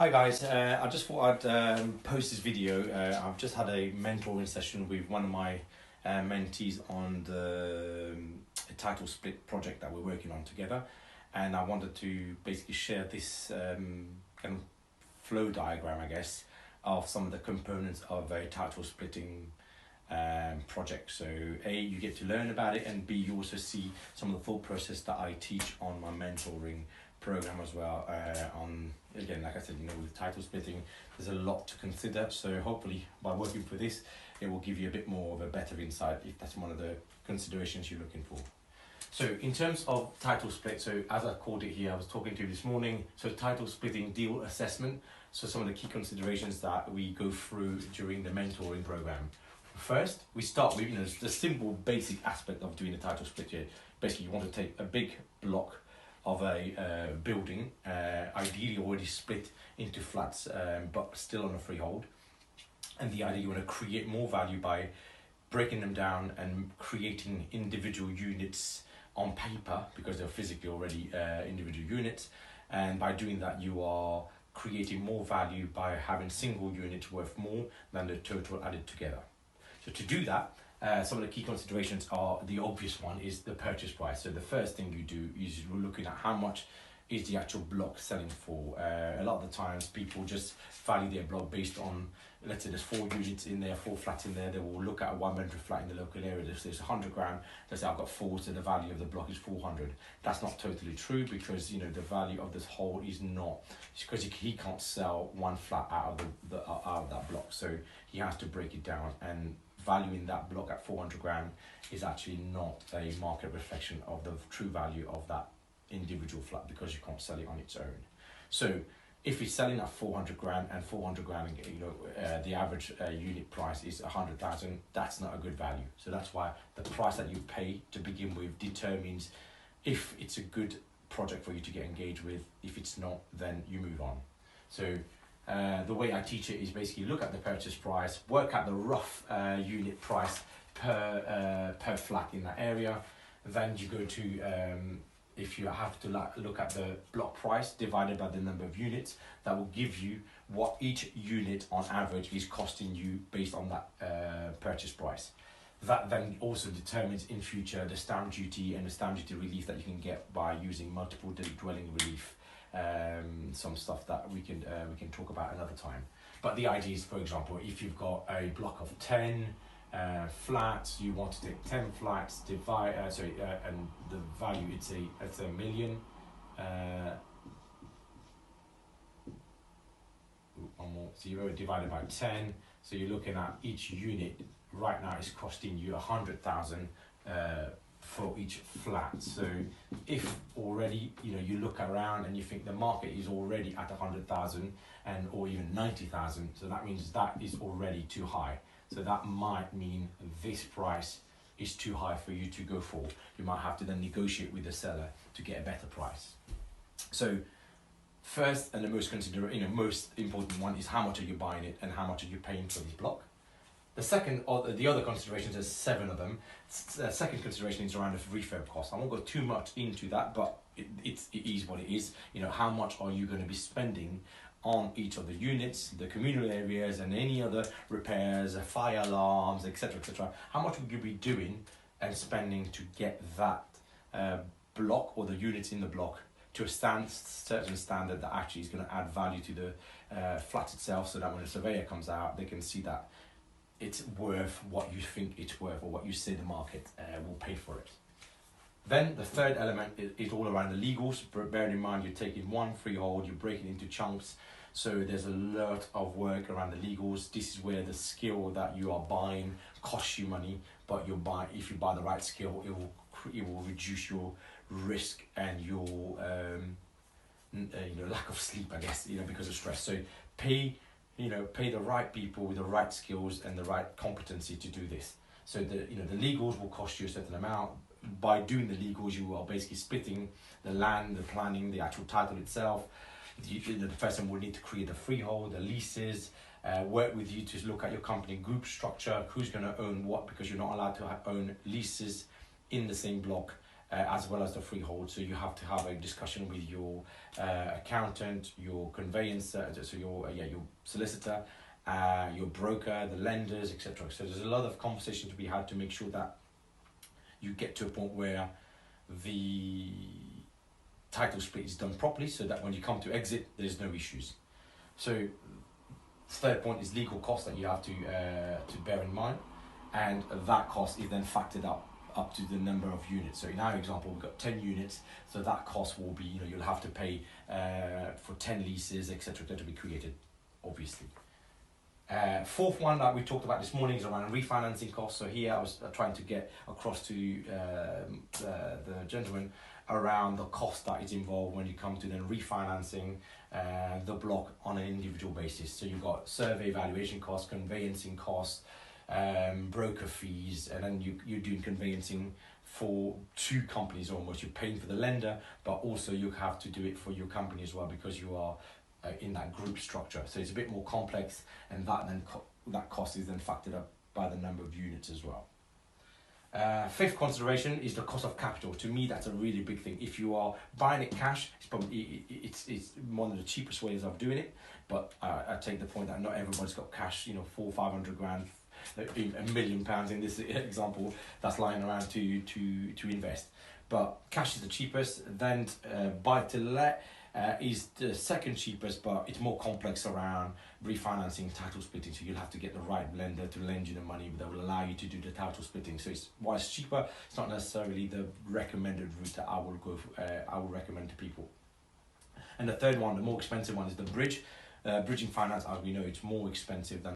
Hi guys, I just thought I'd post this video. I've just had a mentoring session with one of my mentees on the title split project that we're working on together, and I wanted to basically share this kind of flow diagram, I guess, of some of the components of a title splitting project. So A, you get to learn about it, and B, you also see some of the thought process that I teach on my mentoring program as well. On again, like I said, with title splitting, there's a lot to consider. So hopefully, by working for this, it will give you a bit more of a better insight if that's one of the considerations you're looking for. So in terms of title split, so as I called it here, I was talking to you this morning. So title splitting deal assessment. So some of the key considerations that we go through during the mentoring program. First, we start with the simple basic aspect of doing a title split here. Basically, you want to take a big block of a building, ideally already split into flats, but still on a freehold. And the idea, you want to create more value by breaking them down and creating individual units on paper, because they're physically already individual units. And by doing that, you are creating more value by having single units worth more than the total added together. So to do that, some of the key considerations are, the obvious one is the purchase price. So the first thing you do is you're looking at how much is the actual block selling for. A lot of the times people just value their block based on, let's say there's 4 units in there, 4 flats in there. They will look at a 1-bedroom flat in the local area. If there's 100 grand, they say I've got 4, so the value of the block is 400. That's not totally true, because the value of this whole is not, because he can't sell 1 flat out of that block. So he has to break it down, and valuing that block at 400 grand is actually not a market reflection of the true value of that individual flat, because you can't sell it on its own. So if he's selling at 400 grand and 400 grand, the average unit price is 100,000, that's not a good value. So that's why the price that you pay to begin with determines if it's a good project for you to get engaged with. If it's not, then you move on. So the way I teach it is basically look at the purchase price, work out the rough unit price per flat in that area. Then you go to, if you have to look at the block price divided by the number of units, that will give you what each unit on average is costing you based on that purchase price. That then also determines in future the stamp duty and the stamp duty relief that you can get by using multiple dwelling relief. Some stuff that we can talk about another time. But the idea is, for example, if you've got a block of 10 flats, you want to take 10 flats, and the value it's a million. One more 0 divided by 10. So you're looking at each unit right now is costing you 100,000 for each flat. So if already you look around and you think the market is already at 100,000 or even 90,000, so that means that is already too high. So that might mean this price is too high for you to go for. You might have to then negotiate with the seller to get a better price. So first and the most most important one is how much are you buying it and how much are you paying for this block. The second, or the other considerations, there's 7 of them. The second consideration is around the refurb cost. I won't go too much into that, but it is what it is. How much are you going to be spending on each of the units, the communal areas, and any other repairs, fire alarms, etc., etc. How much would you be doing and spending to get that block or the units in the block to a certain standard that actually is going to add value to the flat itself, so that when a surveyor comes out, they can see that it's worth what you think it's worth, or what you say the market will pay for it. Then the third element is all around the legals. Bearing in mind you're taking 1 freehold, you're breaking into chunks, so there's a lot of work around the legals. This is where the skill that you are buying costs you money, but if you buy the right skill, it will reduce your risk and your lack of sleep, I guess, because of stress. So pay the right people with the right skills and the right competency to do this. So the legals will cost you a certain amount. By doing the legals, you are basically splitting the land, the planning, the actual title itself. The person will need to create a freehold, the leases, work with you to look at your company group structure, who's going to own what, because you're not allowed to own leases in the same block. as well as the freehold. So you have to have a discussion with your accountant, your conveyancer, so your solicitor, your broker, the lenders, etc. So there's a lot of conversation to be had to make sure that you get to a point where the title split is done properly, so that when you come to exit, there's no issues. So third point is legal costs that you have to bear in mind, and that cost is then factored up to the number of units. So in our example, we've got 10 units, so that cost will be, you'll have to pay for 10 leases, etc., to be created, obviously. Fourth one that we talked about this morning is around refinancing costs. So here I was trying to get across to the gentleman around the cost that is involved when you come to then refinancing the block on an individual basis. So you've got survey valuation costs, conveyancing costs, broker fees, and then you're doing conveyancing for two companies almost. You're paying for the lender, but also you have to do it for your company as well, because you are in that group structure. So it's a bit more complex, and that cost is then factored up by the number of units as well. Fifth consideration is the cost of capital. To me, that's a really big thing. If you are buying it cash, it's one of the cheapest ways of doing it. But I take the point that not everybody's got cash, 400-500 grand, £1 million in this example, that's lying around to invest. But cash is the cheapest. Then buy to let is the second cheapest, but it's more complex around refinancing, title splitting. So you'll have to get the right lender to lend you the money that will allow you to do the title splitting. So while it's cheaper, it's not necessarily the recommended route that I will recommend to people. And the third one, the more expensive one, is the bridge. Bridging finance, as we know, it's more expensive than